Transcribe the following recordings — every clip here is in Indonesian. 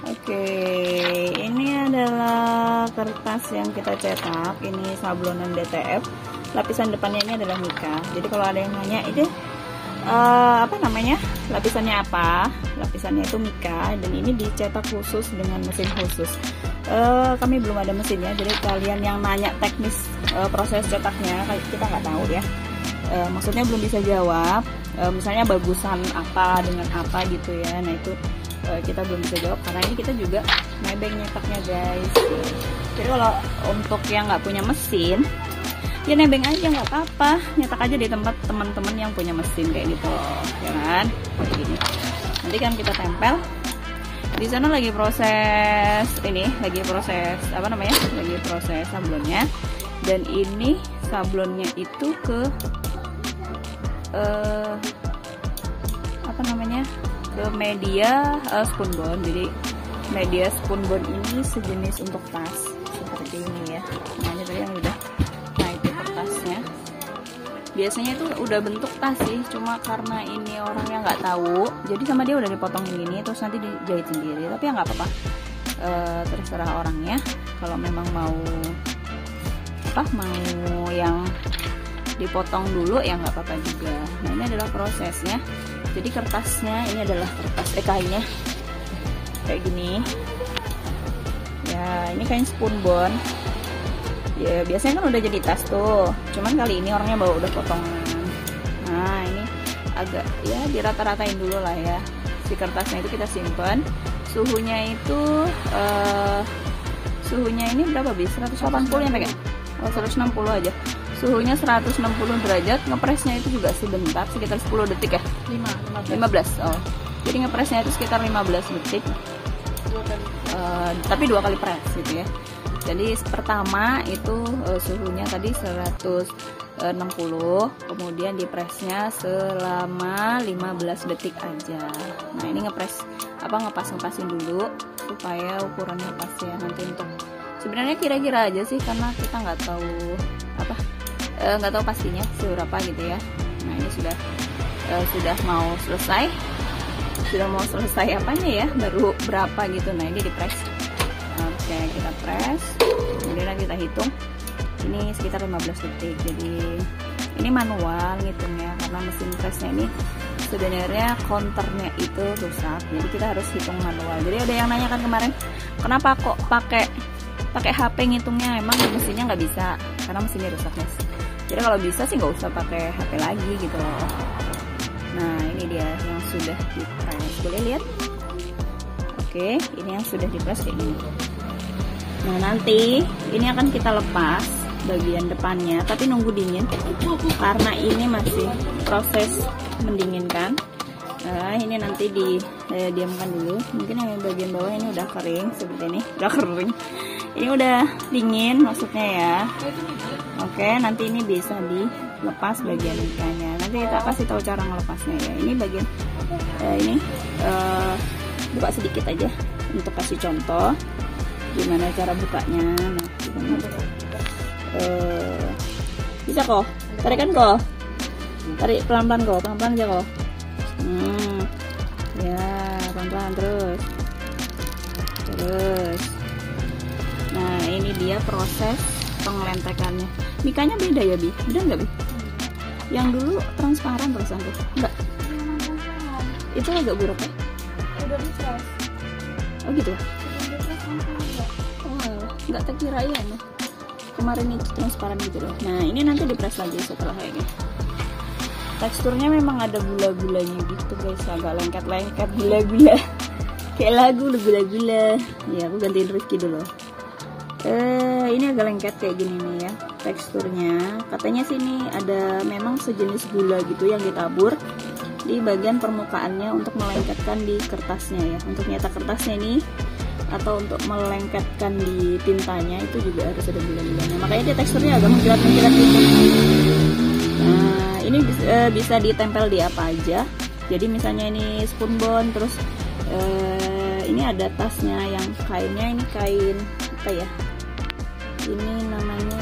Oke, ini adalah kertas yang kita cetak. Ini sablonan DTF. Lapisan depannya ini adalah mica. Jadi kalau ada yang nanya itu apa namanya, lapisannya apa? Lapisannya itu mica, dan ini dicetak khusus dengan mesin khusus. Kami belum ada mesinnya, jadi kalian yang nanya teknis proses cetaknya kita nggak tahu ya. Maksudnya belum bisa jawab. Misalnya bagusan apa dengan apa gitu ya. Nah itu kita belum bisa jawab karena ini kita juga nebeng nyetaknya guys. Jadi kalau untuk yang nggak punya mesin, ya nebeng aja nggak apa-apa, nyetak aja di tempat teman-teman yang punya mesin kayak gitu, ya kan? Kayak gini. Nanti kan kita tempel. Di sana lagi proses ini, lagi proses apa namanya? Lagi proses sablonnya. Dan ini sablonnya itu ke apa namanya? Ke media spunbond. Jadi media spunbond ini sejenis untuk tas seperti ini ya. Namanya tadi yang udah, nah itu kertasnya. Biasanya itu udah bentuk tas sih, cuma karena ini orangnya nggak tahu, jadi sama dia udah dipotong gini terus nanti dijahit sendiri. Tapi ya nggak apa-apa, terserah orangnya. Kalau memang mau mau yang dipotong dulu ya nggak apa-apa juga. Nah ini adalah prosesnya. Jadi kertasnya ini adalah kertas kainnya kayak gini ya. Ini kain spunbond ya, biasanya kan udah jadi tas tuh, cuman kali ini orangnya bawa udah potongan. Nah ini agak ya dirata-ratain dulu lah ya. Si kertasnya itu kita simpan, suhunya itu suhunya ini berapa bis? 180 ya pakai? Oh 160 aja. Suhunya 160 derajat, ngepresnya itu juga sebentar, sekitar 10 detik ya? 15. Oh. Jadi ngepresnya itu sekitar 15 detik. Tapi 2 kali press gitu ya. Jadi pertama itu suhunya tadi 160, kemudian dipresnya selama 15 detik aja. Nah, ini ngepres ngepasin dulu supaya ukurannya pas ya nanti. Untuk sebenarnya kira-kira aja sih, karena kita nggak tahu pastinya seberapa gitu ya. Nah ini sudah mau selesai, apanya ya, baru berapa gitu. Nah ini dipres. Oke, kita press, kemudian kita hitung. Ini sekitar 15 detik. Jadi ini manual ngitungnya karena mesin presnya ini sebenarnya counternya itu rusak, jadi kita harus hitung manual. Jadi ada yang nanya kan kemarin, kenapa kok pakai HP ngitungnya? Emang mesinnya nggak bisa karena mesinnya rusak guys. Jadi kalau bisa sih nggak usah pakai HP lagi gitu loh. Nah ini dia yang sudah dipres, boleh lihat. Oke, ini yang sudah dipres kayak gini. Nah nanti ini akan kita lepas bagian depannya, tapi nunggu dingin karena ini masih proses mendinginkan. Nah ini nanti diamkan dulu. Mungkin yang bagian bawah ini udah kering seperti ini, udah kering. Ini udah dingin maksudnya ya. Oke, nanti ini bisa dilepas bagian micanya. Nanti kita kasih tahu cara melepasnya ya. Ini bagian ini buka sedikit aja untuk kasih contoh gimana cara bukanya. Nah, bisa kok. Tarik kan kok. Tarik pelan-pelan kok, pelan-pelan aja kok. Ya, pelan-pelan terus. Nah, ini dia proses pengelentekannya. Micanya beda ya, Bi? Beda nggak, Bi? Yang dulu transparan terusan tuh. Enggak. Itu agak buruk ya? Udah dipres. Oh gitu. Oh, nggak terkira ya nih. Kemarin itu transparan gitu loh. Nah, ini nanti dipres lagi setelah kayak gini. Teksturnya memang ada gula-gulanya gitu guys, agak lengket-lengket, gula-gula. Kayak lagu gula-gula. Ya, aku gantiin Rizky dulu. Ini agak lengket kayak gini nih ya teksturnya. Katanya sih ini ada memang sejenis gula gitu yang ditabur di bagian permukaannya untuk melengketkan di kertasnya ya. Untuk nyetak kertasnya ini atau untuk melengketkan di tintanya itu juga harus ada gula-gulanya. Makanya dia teksturnya agak mengkilat-mengkilat gitu. Nah, ini bisa ditempel di apa aja. Jadi misalnya ini spunbond, terus ini ada tasnya yang kainnya ini kain apa ya? Ini namanya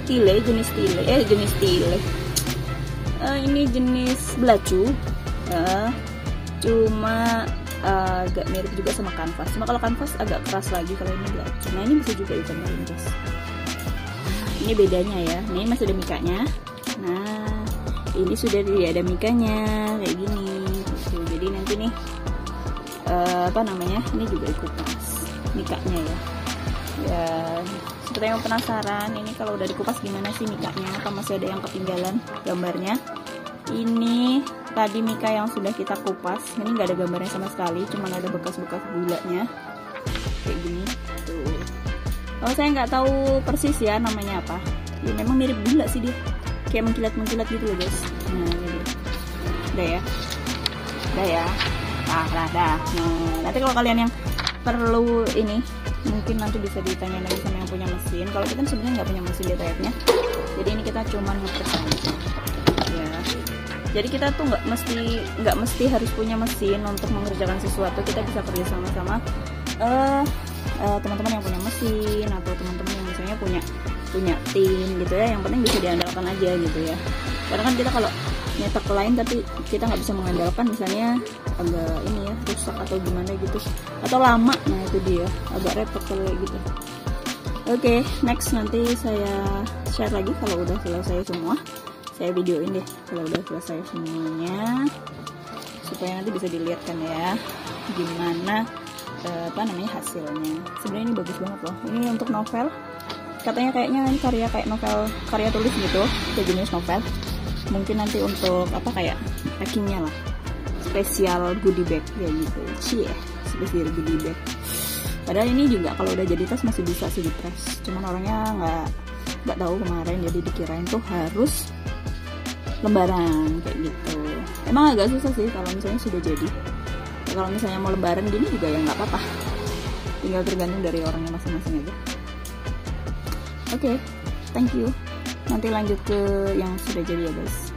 jenis tile. Ini jenis belacu. cuma agak mirip juga sama kanvas. Cuma kalau kanvas agak keras lagi, kalau ini enggak. Nah ini bisa juga digambarin guys. Ini bedanya ya. Ini masih ada mikanya. Nah ini sudah ada mikanya kayak gini. Jadi nanti nih apa namanya? Ini juga dikupas mikanya ya. Ya seperti yang penasaran, ini kalau udah dikupas gimana sih mikanya? Apa masih ada yang ketinggalan gambarnya? Ini tadi mika yang sudah kita kupas, ini nggak ada gambarnya sama sekali, cuma ada bekas-bekas gulanya kayak gini tuh. Kalau saya nggak tahu persis ya namanya apa, ya memang mirip gula sih dia, kayak mengkilat-mengkilat gitu loh guys. Nah ini udah ya, dah. Nah nanti kalau kalian yang perlu ini, mungkin nanti bisa ditanya lagi sama yang punya mesin. Kalau kita sebenarnya nggak punya mesin DTF-nya, jadi ini kita cuma ngepres aja ya. Jadi kita tuh nggak mesti harus punya mesin untuk mengerjakan sesuatu. Kita bisa kerja sama-sama teman-teman yang punya mesin, atau teman-teman yang misalnya punya tim gitu ya. Yang penting bisa diandalkan aja gitu ya. Karena kan kita kalau nyetak ke lain tapi kita nggak bisa mengandalkan, misalnya agak ini ya rusak atau gimana gitu, atau lama, nah itu dia agak repot kalau kayak gitu. Oke, next nanti saya share lagi kalau udah selesai semua. Saya videoin deh kalau udah selesai semuanya, supaya nanti bisa dilihat kan ya gimana apa namanya hasilnya. Sebenarnya ini bagus banget loh. Ini untuk novel, katanya kayaknya ini kayak novel karya tulis gitu, kayak jenis novel. Mungkin nanti untuk apa kayak packingnya lah, spesial goodie bag ya gitu. Cie, spesial goodie bag. Padahal ini juga kalau udah jadi tas masih bisa sih dipres. Cuman orangnya nggak tahu kemarin, jadi dikirain tuh harus lembaran kayak gitu. Emang agak susah sih kalau misalnya sudah jadi. Ya, kalau misalnya mau lembaran gini juga ya nggak apa-apa. Tinggal tergantung dari orangnya masing-masing aja. Oke, thank you. Nanti lanjut ke yang sudah jadi ya guys.